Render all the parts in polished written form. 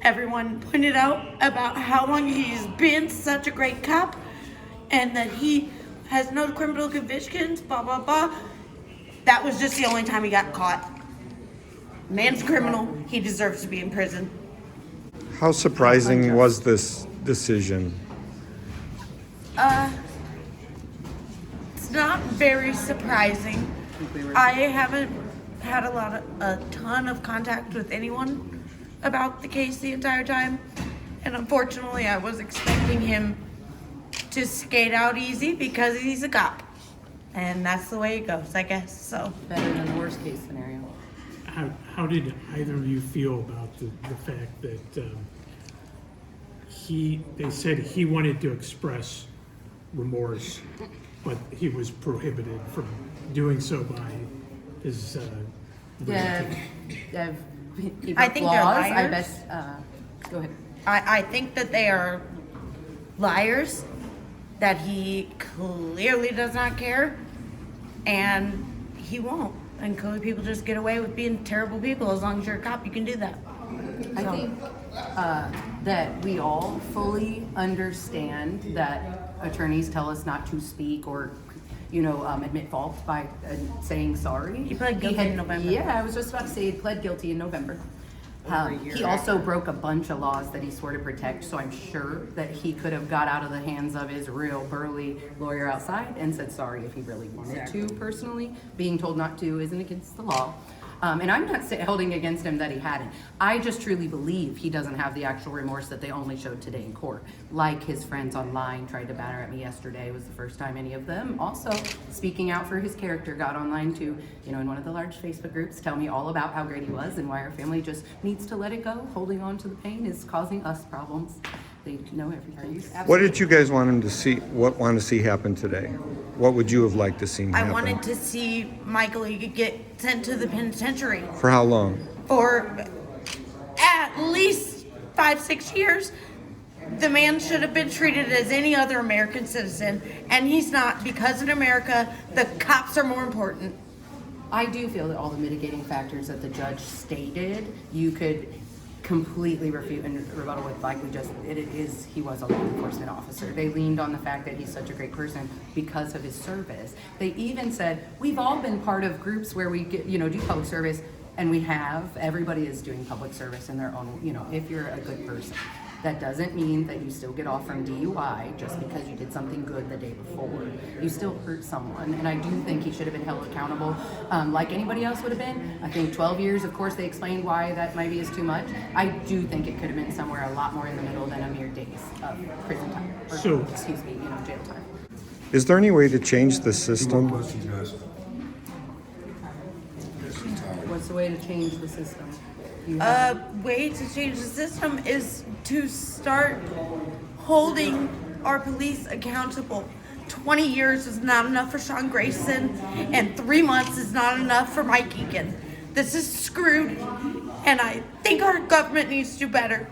everyone pointed out about how long he's been such a great cop and that he has no criminal convictions, blah, blah, blah. That was just the only time he got caught. Man's criminal. He deserves to be in prison. How surprising was this decision? It's not very surprising. I haven't had a ton of contact with anyone about the case the entire time, and unfortunately I was expecting him to skate out easy because he's a cop, and that's the way it goes, I guess. So Better than the worst case scenario. How did either of you feel about the fact that they said he wanted to express remorse, but he was prohibited from doing so by his I think they're liars. I bet. Go ahead. I think that they are liars, that he clearly does not care, and he won't. And clearly people just get away with being terrible people. As long as you're a cop, you can do that. I think that we all fully understand that attorneys tell us not to speak or, admit fault by saying sorry. He pled guilty in November. Yeah, I was just about to say he pled guilty in November. He also broke a bunch of laws that he swore to protect, so I'm sure that he could have got out of the hands of his real burly lawyer outside and said sorry if he really wanted to. Personally, being told not to isn't against the law. And I'm not holding against him that he hadn't. I just truly believe he doesn't have the actual remorse that they only showed today in court. Like his friends online tried to batter at me yesterday. It was the first time any of them also speaking out for his character got online to, in one of the large Facebook groups, tell me all about how great he was and why our family just needs to let it go. Holding on to the pain is causing us problems. They know everything. What did you guys want him to see? Want to see happen today? What would you have liked to see happen? I wanted to see Michael get sent to the penitentiary For how long? for at least 5-6 years. The man should have been treated as any other American citizen, and he's not, because in America, the cops are more important. I do feel that all the mitigating factors that the judge stated, you could completely refute and rebuttal with, like he was a law enforcement officer. They leaned on the fact that he's such a great person because of his service. They even said, we've all been part of groups where we get, do public service, and everybody is doing public service in their own, if you're a good person. That doesn't mean that you still get off from DUI just because you did something good the day before. You still hurt someone, and I do think he should have been held accountable like anybody else would have been. I think 12 years, of course, they explained why that maybe is too much. I do think it could have been somewhere a lot more in the middle than a mere days of prison time, or, jail time. Is there any way to change the system? What's the way to change the system? Way to change the system is to start holding our police accountable. 20 years is not enough for Sean Grayson, and 3 months is not enough for Mike Egan. This is screwed, and I think our government needs to do better.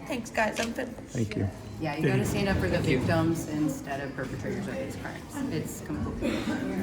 Thanks, guys. I'm finished. Thank you. Yeah, you got to stand up for the victims instead of perpetrators of these crimes. It's completely